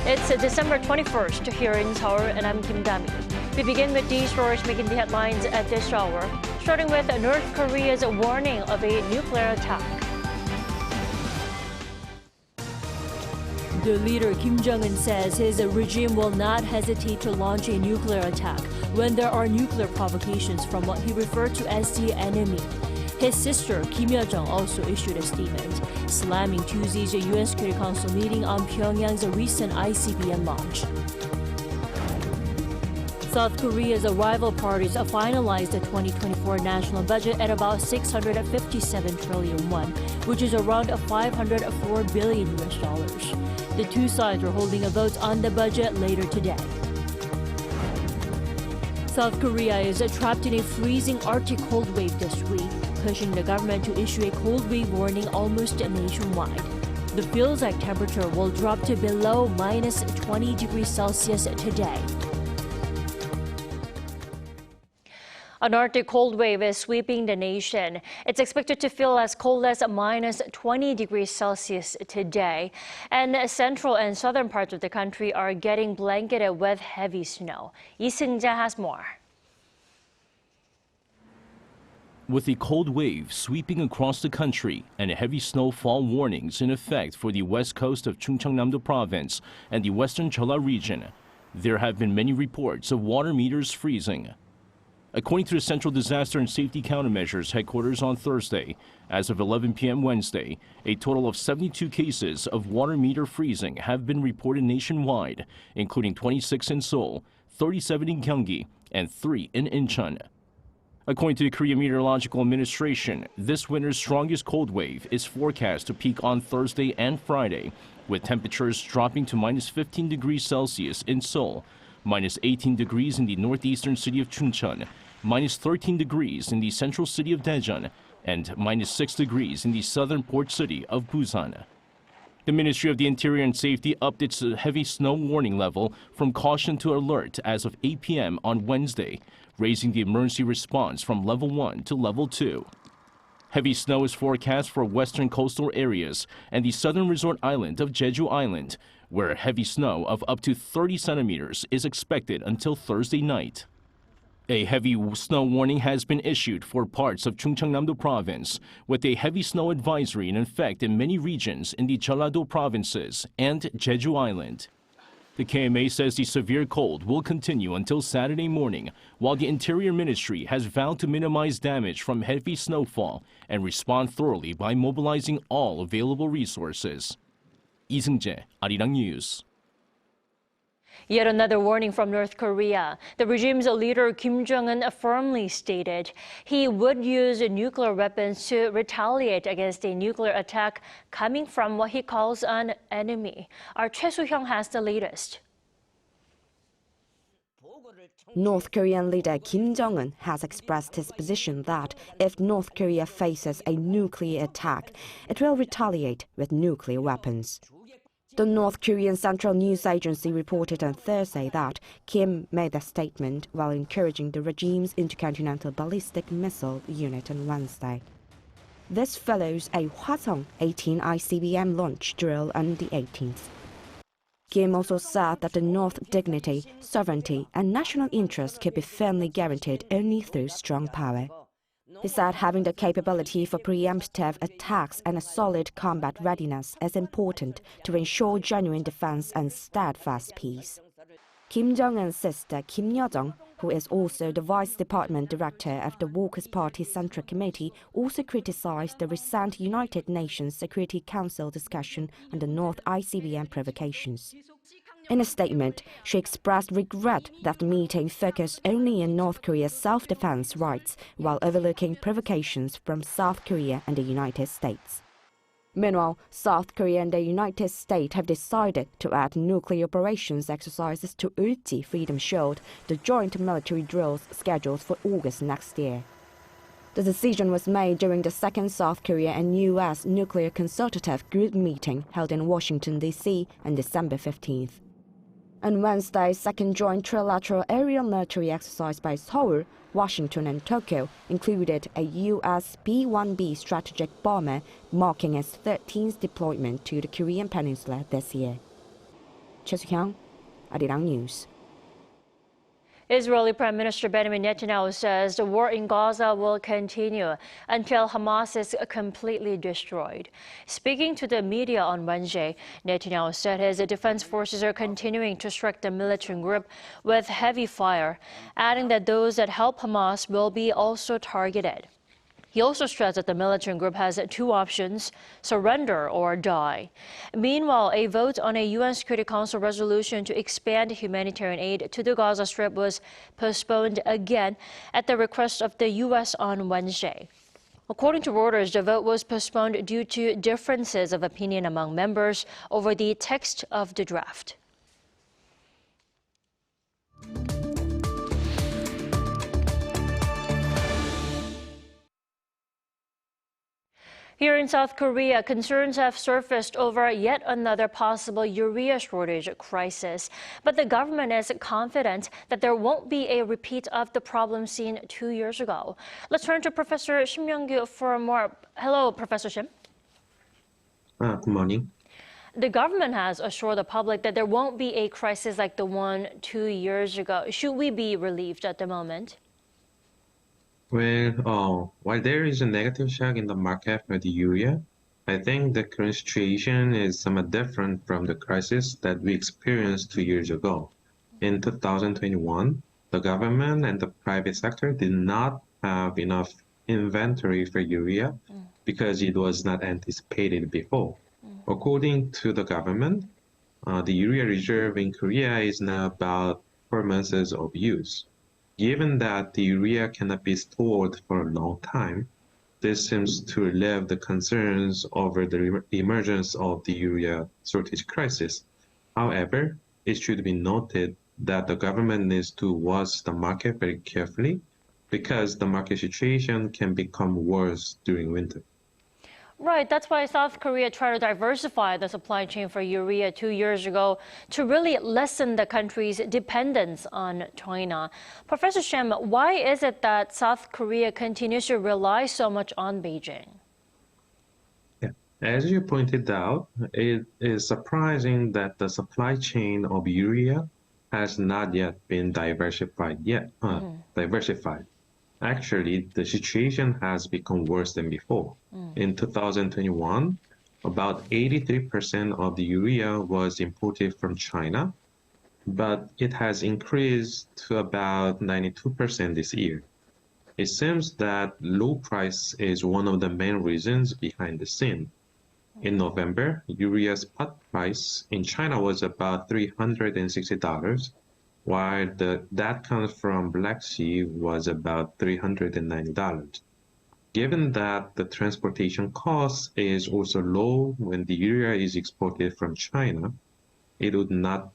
It's December 21st here in Seoul, and I'm Kim Dami. We begin with these stories making the headlines at this hour, starting with North Korea's warning of a nuclear attack. The leader Kim Jong-un says his regime will not hesitate to launch a nuclear attack when there are nuclear provocations from what he referred to as the enemy. His sister, Kim Yo-jong, also issued a statement, slamming Tuesday's UN Security Council meeting on Pyongyang's recent ICBM launch. South Korea's rival parties finalized the 2024 national budget at about 657 trillion won, which is around $504 billion. The two sides are holding a vote on the budget later today. South Korea is trapped in a freezing Arctic cold wave this week, pushing the government to issue a cold wave warning almost nationwide. The feels-like temperature will drop to below minus 20 degrees Celsius today. An Arctic cold wave is sweeping the nation. It's expected to feel as cold as minus 20 degrees Celsius today. And central and southern parts of the country are getting blanketed with heavy snow. Lee Seung-jae has more. With a cold wave sweeping across the country and heavy snowfall warnings in effect for the west coast of Chungcheongnam-do Province and the western Jeolla region, there have been many reports of water meters freezing. According to the Central Disaster and Safety Countermeasures Headquarters on Thursday, as of 11 p.m. Wednesday, a total of 72 cases of water meter freezing have been reported nationwide, including 26 in Seoul, 37 in Gyeonggi, and 3 in Incheon. According to the Korea Meteorological Administration, this winter's strongest cold wave is forecast to peak on Thursday and Friday, with temperatures dropping to minus 15 degrees Celsius in Seoul, minus 18 degrees in the northeastern city of Chuncheon, minus 13 degrees in the central city of Daejeon, and minus 6 degrees in the southern port city of Busan. The Ministry of the Interior and Safety upped its heavy snow warning level from caution to alert as of 8 p.m. on Wednesday, raising the emergency response from level 1 to level 2. Heavy snow is forecast for western coastal areas and the southern resort island of Jeju Island, where heavy snow of up to 30 centimeters is expected until Thursday night. A heavy snow warning has been issued for parts of Chungcheongnam-do Province, with a heavy snow advisory in effect in many regions in the Jeolla-do provinces and Jeju Island. The KMA says the severe cold will continue until Saturday morning, while the Interior Ministry has vowed to minimize damage from heavy snowfall and respond thoroughly by mobilizing all available resources. Lee Seung-jae, Arirang News. Yet another warning from North Korea. The regime's leader Kim Jong-un firmly stated he would use nuclear weapons to retaliate against a nuclear attack coming from what he calls an enemy. Our Choi Soo-hyung has the latest. North Korean leader Kim Jong-un has expressed his position that if North Korea faces a nuclear attack, it will retaliate with nuclear weapons. The North Korean Central News Agency reported on Thursday that Kim made the statement while encouraging the regime's intercontinental ballistic missile unit on Wednesday. This follows a Hwasong-18 ICBM launch drill on the 18th. Kim also said that the North's dignity, sovereignty, and national interest could be firmly guaranteed only through strong power. He said having the capability for preemptive attacks and a solid combat readiness is important to ensure genuine defense and steadfast peace. Kim Jong-un's sister Kim Yo-jong, who is also the Vice Department Director of the Workers' Party Central Committee, also criticized the recent United Nations Security Council discussion on the North ICBM provocations. In a statement, she expressed regret that the meeting focused only on North Korea's self-defense rights while overlooking provocations from South Korea and the United States. Meanwhile, South Korea and the United States have decided to add nuclear operations exercises to Ulti Freedom Shield, the joint military drills scheduled for August next year. The decision was made during the second South Korea and U.S. Nuclear Consultative Group meeting held in Washington, D.C. on December 15th. On Wednesday, second joint trilateral aerial military exercise by Seoul, Washington and Tokyo included a U.S. B-1B strategic bomber, marking its 13th deployment to the Korean peninsula this year. Choi Soo-kyung, Arirang News. Israeli Prime Minister Benjamin Netanyahu says the war in Gaza will continue until Hamas is completely destroyed. Speaking to the media on Wednesday, Netanyahu said his defense forces are continuing to strike the militant group with heavy fire, adding that those that help Hamas will be also targeted. He also stressed that the militant group has two options: surrender or die. Meanwhile, a vote on a UN Security Council resolution to expand humanitarian aid to the Gaza Strip was postponed again at the request of the U.S. on Wednesday. According to Reuters, the vote was postponed due to differences of opinion among members over the text of the draft. Here in South Korea, concerns have surfaced over yet another possible urea shortage crisis. But the government is confident that there won't be a repeat of the problem seen 2 years ago. Let's turn to Professor Shim Young-gyu for more. Hello, Professor Shim. Good morning. The government has assured the public that there won't be a crisis like the one 2 years ago. Should we be relieved at the moment? Well, while there is a negative shock in the market for the urea, I think the current situation is somewhat different from the crisis that we experienced 2 years ago. In 2021, the government and the private sector did not have enough inventory for urea because it was not anticipated before. According to the government, the urea reserve in Korea is now about 4 months of use. Given that the urea cannot be stored for a long time, this seems to relieve the concerns over the emergence of the urea shortage crisis. However, it should be noted that the government needs to watch the market very carefully because the market situation can become worse during winter. Right, that's why South Korea tried to diversify the supply chain for urea 2 years ago to really lessen the country's dependence on China. Professor Shim, why is it that South Korea continues to rely so much on Beijing? Yeah. As you pointed out, it is surprising that the supply chain of urea has not yet been diversified. Actually, the situation has become worse than before. In 2021, about 83% of the urea was imported from China, but it has increased to about 92% this year. It seems that low price is one of the main reasons behind the scene. In November, urea spot price in China was about $360, while that comes from Black Sea was about $390. Given that the transportation cost is also low when the urea is exported from China, it would not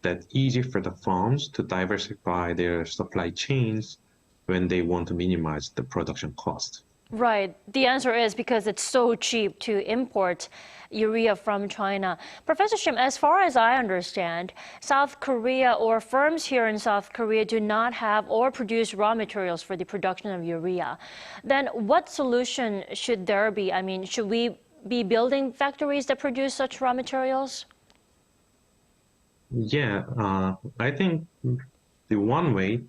that easy for the farms to diversify their supply chains when they want to minimize the production cost. Right. The answer is because it's so cheap to import urea from China. Professor Shim, as far as I understand, South Korea or firms here in South Korea do not have or produce raw materials for the production of urea. Then what solution should there be? I mean, should we be building factories that produce such raw materials? Yeah, I think the one way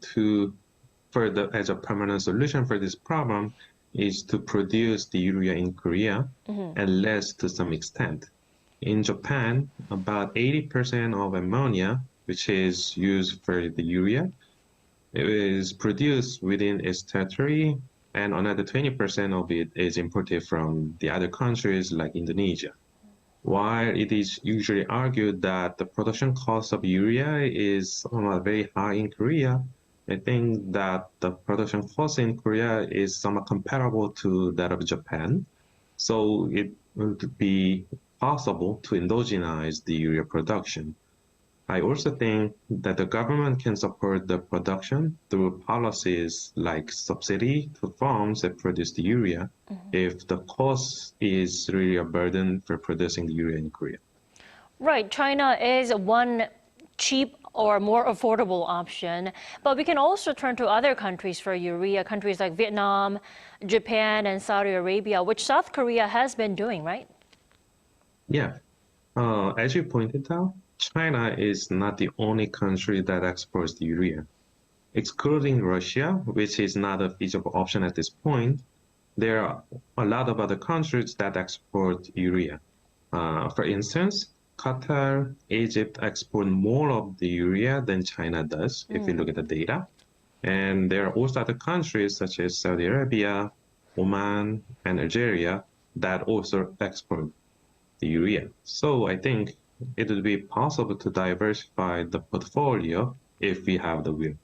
as a permanent solution for this problem is to produce the urea in Korea, at least to some extent. In Japan, about 80% of ammonia, which is used for the urea, is produced within its territory, and another 20% of it is imported from the other countries like Indonesia. While it is usually argued that the production cost of urea is very high in Korea, I think that the production cost in Korea is somewhat comparable to that of Japan. So it would be possible to endogenize the urea production. I also think that the government can support the production through policies like subsidy to farms that produce the urea if the cost is really a burden for producing the urea in Korea. Right. China is one cheap or more affordable option, but we can also turn to other countries for urea, countries like Vietnam, Japan, and Saudi Arabia, which South Korea has been doing, right? Yeah. As you pointed out, China is not the only country that exports the urea. Excluding Russia, which is not a feasible option at this point, there are a lot of other countries that export urea. For instance, Qatar, Egypt export more of the urea than China does, if you look at the data. And there are also other countries such as Saudi Arabia, Oman, and Algeria that also export the urea. So I think it would be possible to diversify the portfolio if we have the will.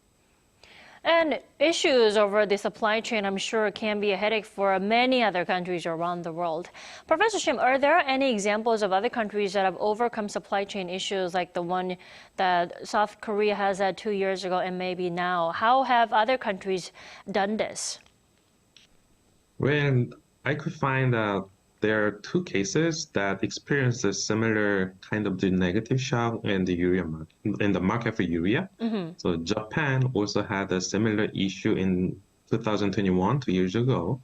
And issues over the supply chain, I'm sure, can be a headache for many other countries around the world. Professor Shim, are there any examples of other countries that have overcome supply chain issues like the one that South Korea has had 2 years ago and maybe now? How have other countries done this? Well, I could find that there are two cases that experienced a similar kind of the negative shock in the urea market, in the market for urea. So Japan also had a similar issue in 2021, 2 years ago,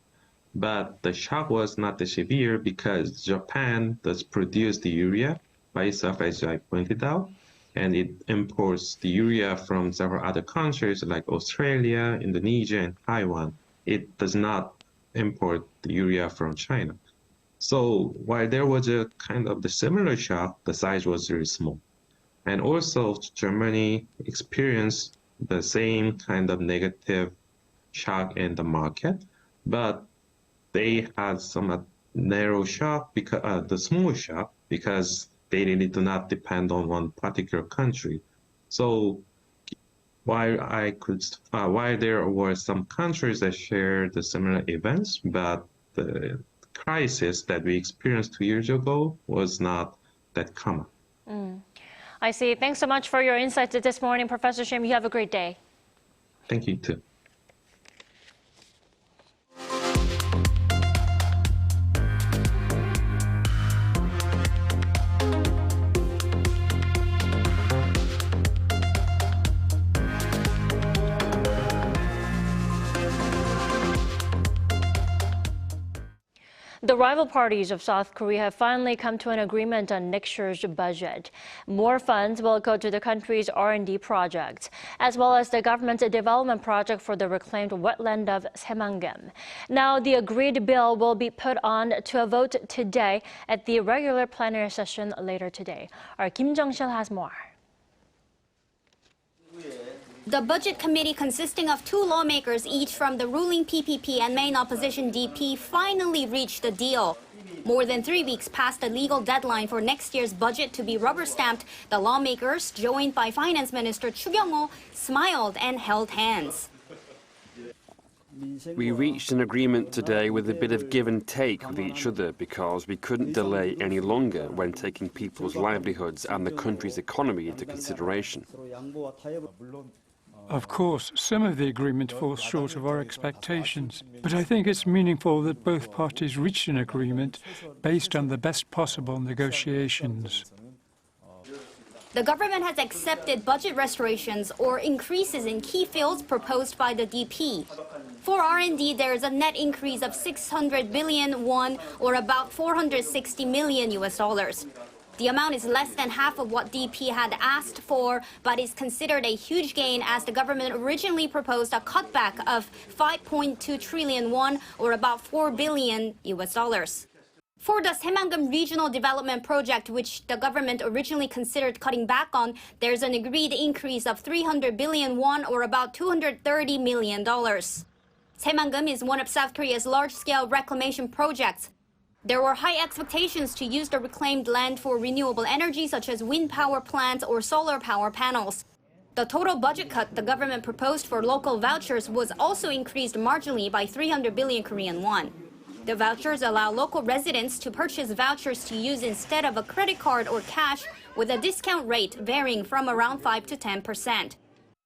but the shock was not as severe because Japan does produce the urea by itself, as I pointed out, and it imports the urea from several other countries like Australia, Indonesia, and Taiwan. It does not import the urea from China. So while there was a kind of the similar shock, the size was very small. And also Germany experienced the same kind of negative shock in the market, but they had some narrow shock, because the small shock, because they really do not depend on one particular country. So while there were some countries that shared the similar events, but the crisis that we experienced 2 years ago was not that common. I see. Thanks so much for your insights this morning, Professor Shim. You have a great day. Thank you, too. The rival parties of South Korea have finally come to an agreement on next year's budget. More funds will go to the country's R&D projects, as well as the government's development project for the reclaimed wetland of Saemangam. Now, the agreed bill will be put on to a vote today at the regular plenary session later today. Our Kim Jong-sil has more. The Budget Committee, consisting of 2 lawmakers, each from the ruling PPP and main opposition DP, finally reached a deal. More than 3 weeks past the legal deadline for next year's budget to be rubber-stamped, the lawmakers, joined by Finance Minister Chu Kyung-ho, smiled and held hands. We reached an agreement today with a bit of give and take with each other because we couldn't delay any longer when taking people's livelihoods and the country's economy into consideration. Of course, some of the agreement falls short of our expectations, but I think it's meaningful that both parties reached an agreement based on the best possible negotiations. The government has accepted budget restorations or increases in key fields proposed by the DP. For R&D, there is a net increase of 600 billion won, or about $460 million. The amount is less than half of what DP had asked for, but is considered a huge gain as the government originally proposed a cutback of 5.2 trillion won, or about $4 billion. For the Saemangam Regional Development Project, which the government originally considered cutting back on, there's an agreed increase of 300 billion won, or about $230 million. Saemangam is one of South Korea's large-scale reclamation projects. There were high expectations to use the reclaimed land for renewable energy such as wind power plants or solar power panels. The total budget cut the government proposed for local vouchers was also increased marginally by 300 billion Korean won. The vouchers allow local residents to purchase vouchers to use instead of a credit card or cash, with a discount rate varying from around 5 to 10%.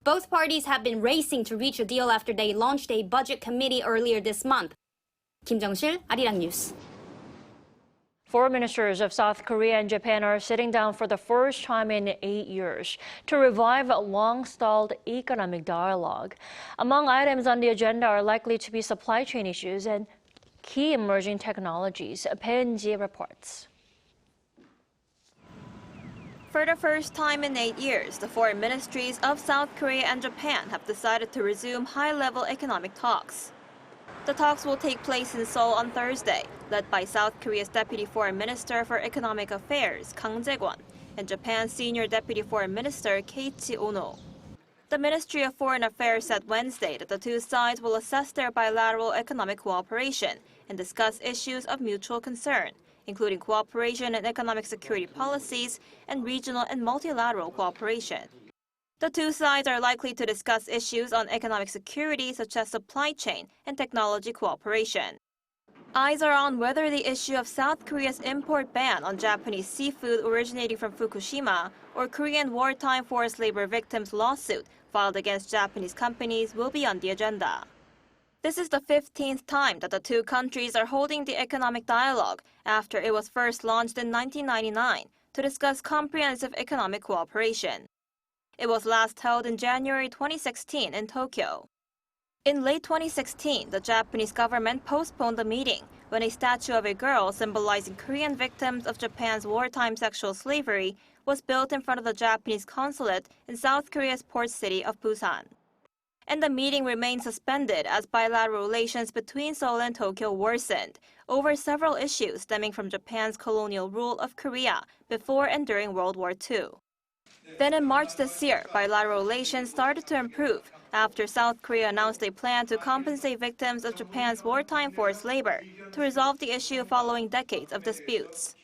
Both parties have been racing to reach a deal after they launched a budget committee earlier this month. Kim Jong-sil, Arirang News. Foreign ministers of South Korea and Japan are sitting down for the first time in 8 years to revive a long-stalled economic dialogue. Among items on the agenda are likely to be supply chain issues and key emerging technologies. Bae Eun-ji reports. For the first time in 8 years, the foreign ministries of South Korea and Japan have decided to resume high-level economic talks. The talks will take place in Seoul on Thursday, led by South Korea's Deputy Foreign Minister for Economic Affairs, Kang Jae-kwon, and Japan's Senior Deputy Foreign Minister, Keiichi Ono. The Ministry of Foreign Affairs said Wednesday that the two sides will assess their bilateral economic cooperation and discuss issues of mutual concern, including cooperation in economic security policies and regional and multilateral cooperation. The two sides are likely to discuss issues on economic security such as supply chain and technology cooperation. Eyes are on whether the issue of South Korea's import ban on Japanese seafood originating from Fukushima or Korean wartime forced labor victims' lawsuit filed against Japanese companies will be on the agenda. This is the 15th time that the two countries are holding the economic dialogue after it was first launched in 1999 to discuss comprehensive economic cooperation. It was last held in January 2016 in Tokyo. In late 2016, the Japanese government postponed the meeting when a statue of a girl symbolizing Korean victims of Japan's wartime sexual slavery was built in front of the Japanese consulate in South Korea's port city of Busan. And the meeting remained suspended as bilateral relations between Seoul and Tokyo worsened over several issues stemming from Japan's colonial rule of Korea before and during World War II. Then in March this year, bilateral relations started to improve after South Korea announced a plan to compensate victims of Japan's wartime forced labor to resolve the issue following decades of disputes.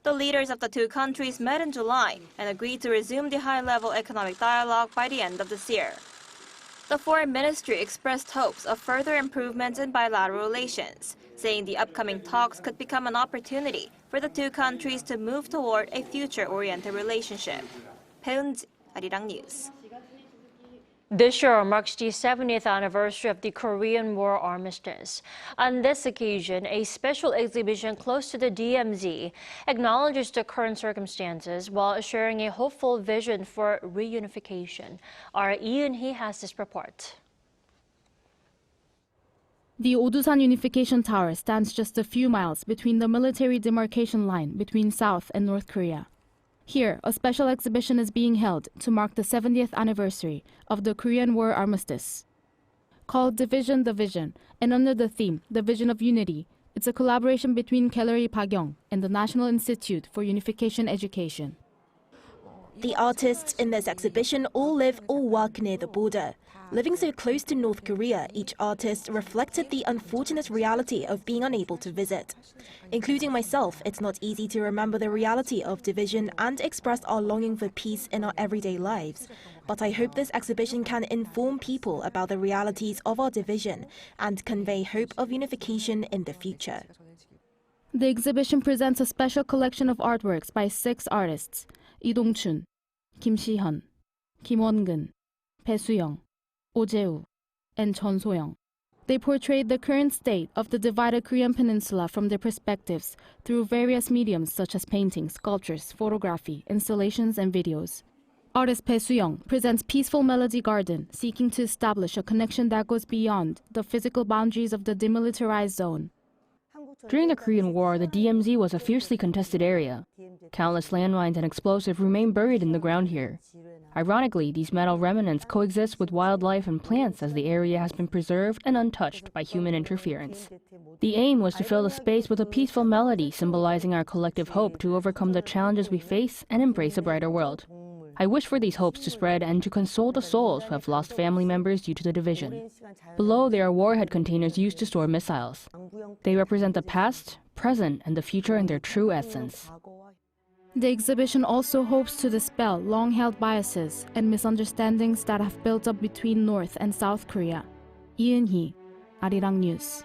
The leaders of the two countries met in July and agreed to resume the high-level economic dialogue by the end of this year. The foreign ministry expressed hopes of further improvements in bilateral relations, saying the upcoming talks could become an opportunity for the two countries to move toward a future-oriented relationship. 배은지, Arirang News. This year marks the 70th anniversary of the Korean War Armistice. On this occasion, a special exhibition close to the DMZ acknowledges the current circumstances while sharing a hopeful vision for reunification. Our Ian Hee has this report. The Odusan Unification Tower stands just a few miles between the military demarcation line between South and North Korea. Here, a special exhibition is being held to mark the 70th anniversary of the Korean War Armistice. Called Division the Vision, and under the theme, The Vision of Unity, it's a collaboration between Gallery Pagyong and the National Institute for Unification Education. The artists in this exhibition all live or work near the border. Living so close to North Korea, each artist reflected the unfortunate reality of being unable to visit. Including myself, it's not easy to remember the reality of division and express our longing for peace in our everyday lives. But I hope this exhibition can inform people about the realities of our division and convey hope of unification in the future. The exhibition presents a special collection of artworks by 6 artists: Lee Dong-chun, Kim Si-hyun, Kim Won-gun, Bae Su-young, Oh Jae-woo, and Chon So-young. They portrayed the current state of the divided Korean peninsula from their perspectives through various mediums such as paintings, sculptures, photography, installations, and videos. Artist Bae Su-young presents Peaceful Melody Garden, seeking to establish a connection that goes beyond the physical boundaries of the demilitarized zone. During the Korean War, the DMZ was a fiercely contested area. Countless landmines and explosives remain buried in the ground here. Ironically, these metal remnants coexist with wildlife and plants as the area has been preserved and untouched by human interference. The aim was to fill the space with a peaceful melody symbolizing our collective hope to overcome the challenges we face and embrace a brighter world. I wish for these hopes to spread and to console the souls who have lost family members due to the division. Below, there are warhead containers used to store missiles. They represent the past, present, and the future in their true essence. The exhibition also hopes to dispel long-held biases and misunderstandings that have built up between North and South Korea. Lee Eun-hee, Arirang News.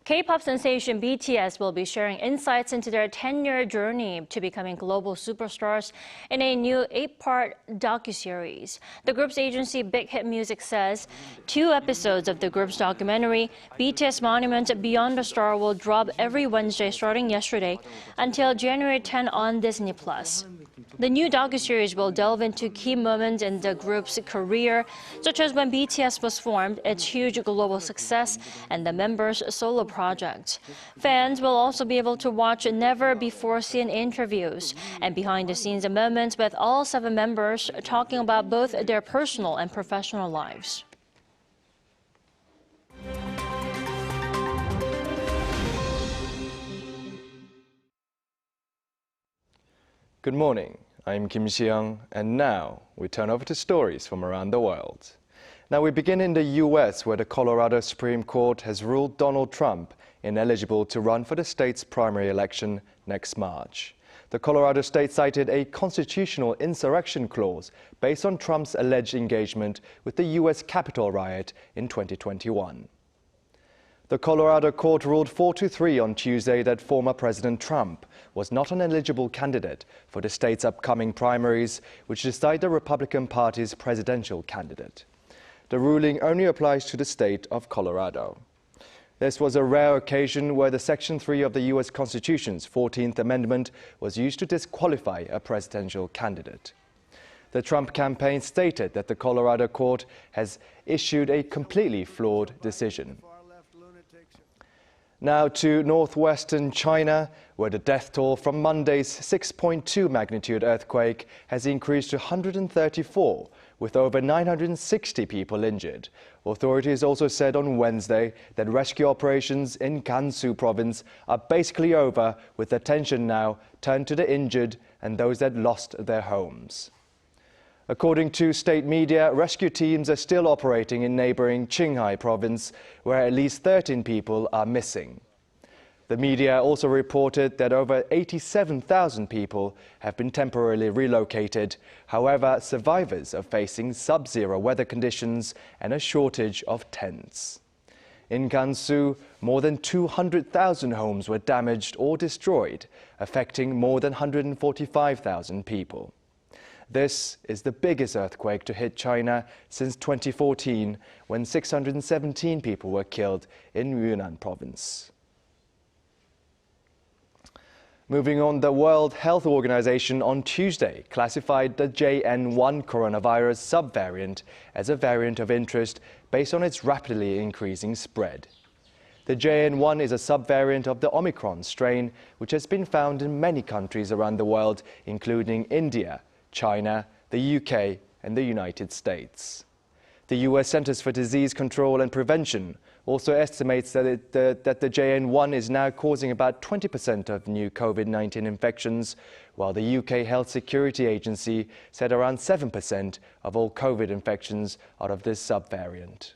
K-pop sensation BTS will be sharing insights into their 10-year journey to becoming global superstars in a new 8-part docuseries. The group's agency Big Hit Music says 2 episodes of the group's documentary, BTS Monuments Beyond the Star, will drop every Wednesday starting yesterday until January 10 on Disney+. The new docuseries will delve into key moments in the group's career, such as when BTS was formed, its huge global success, and the members' solo project. Fans will also be able to watch never-before-seen interviews and behind-the-scenes moments with all 7 members talking about both their personal and professional lives. Good morning, I'm Kim Ji-young, and now we turn over to stories from around the world. Now we begin in the U.S., where the Colorado Supreme Court has ruled Donald Trump ineligible to run for the state's primary election next March. The Colorado state cited a constitutional insurrection clause based on Trump's alleged engagement with the U.S. Capitol riot in 2021. The Colorado court ruled 4-3 on Tuesday that former President Trump was not an eligible candidate for the state's upcoming primaries, which decide the Republican Party's presidential candidate. The ruling only applies to the state of Colorado. This was a rare occasion where the Section 3 of the U.S. Constitution's 14th Amendment was used to disqualify a presidential candidate. The Trump campaign stated that the Colorado court has issued a completely flawed decision. Now to northwestern China, where the death toll from Monday's 6.2 magnitude earthquake has increased to 134, with over 960 people injured. Authorities also said on Wednesday that rescue operations in Gansu province are basically over, with attention now turned to the injured and those that lost their homes. According to state media, rescue teams are still operating in neighboring Qinghai province, where at least 13 people are missing. The media also reported that over 87,000 people have been temporarily relocated. However, survivors are facing sub-zero weather conditions and a shortage of tents. In Gansu, more than 200,000 homes were damaged or destroyed, affecting more than 145,000 people. This is the biggest earthquake to hit China since 2014, when 617 people were killed in Yunnan province. Moving on, the World Health Organization on Tuesday classified the JN1 coronavirus subvariant as a variant of interest based on its rapidly increasing spread. The JN1 is a subvariant of the Omicron strain, which has been found in many countries around the world, including India, China, the UK and the United States. The US Centers for Disease Control and Prevention also estimates that the JN1 is now causing about 20% of new COVID-19 infections, while the UK Health Security Agency said around 7% of all COVID infections are of this subvariant.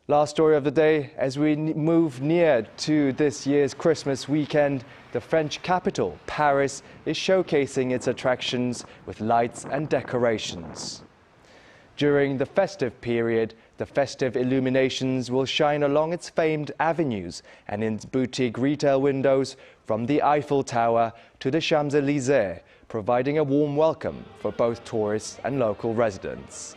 Last story of the day, as we move near to this year's Christmas weekend, the French capital, Paris, is showcasing its attractions with lights and decorations. During the festive period, the festive illuminations will shine along its famed avenues and in boutique retail windows from the Eiffel Tower to the Champs-Élysées, providing a warm welcome for both tourists and local residents.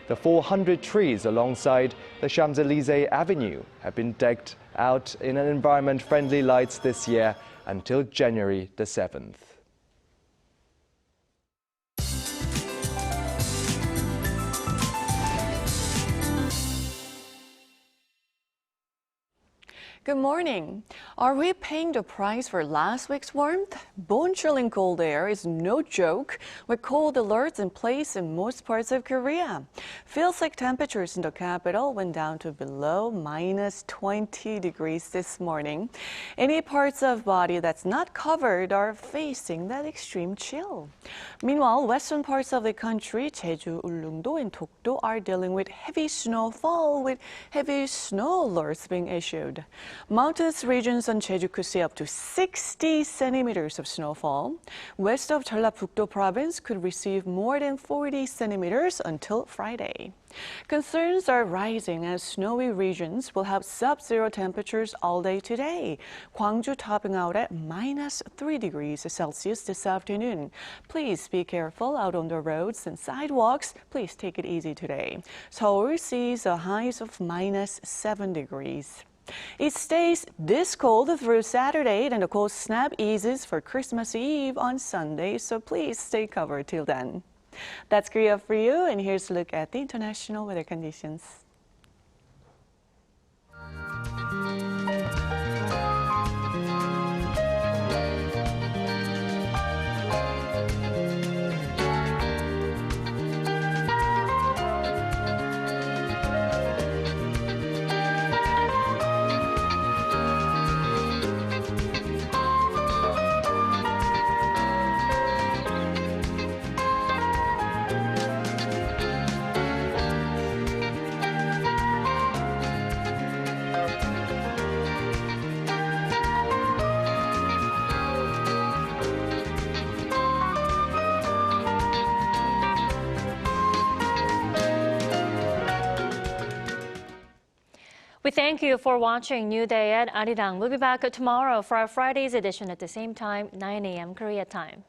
The 400 trees alongside the Champs-Élysées Avenue have been decked out in environment-friendly lights this year until January the 7th. Good morning. Are we paying the price for last week's warmth? Bone-chilling cold air is no joke, with cold alerts in place in most parts of Korea. Feels like temperatures in the capital went down to below -20 degrees this morning. Any parts of body that's not covered are facing that extreme chill. Meanwhile, western parts of the country, Jeju, Ulleungdo, and Dokdo are dealing with heavy snowfall, with heavy snow alerts being issued. Mountainous regions on Jeju could see up to 60 centimeters of snowfall. West of Jeollabuk-do province could receive more than 40 centimeters until Friday. Concerns are rising as snowy regions will have sub-zero temperatures all day today. Gwangju topping out at -3 degrees Celsius this afternoon. Please be careful out on the roads and sidewalks. Please take it easy today. Seoul sees a highs of -7 degrees. It stays this cold through Saturday, and the cold snap eases for Christmas Eve on Sunday, so please stay covered till then. That's Korea for you, and here's a look at the international weather conditions. We thank you for watching New Day at Arirang. We'll be back tomorrow for our Friday's edition at the same time, 9 a.m. Korea time.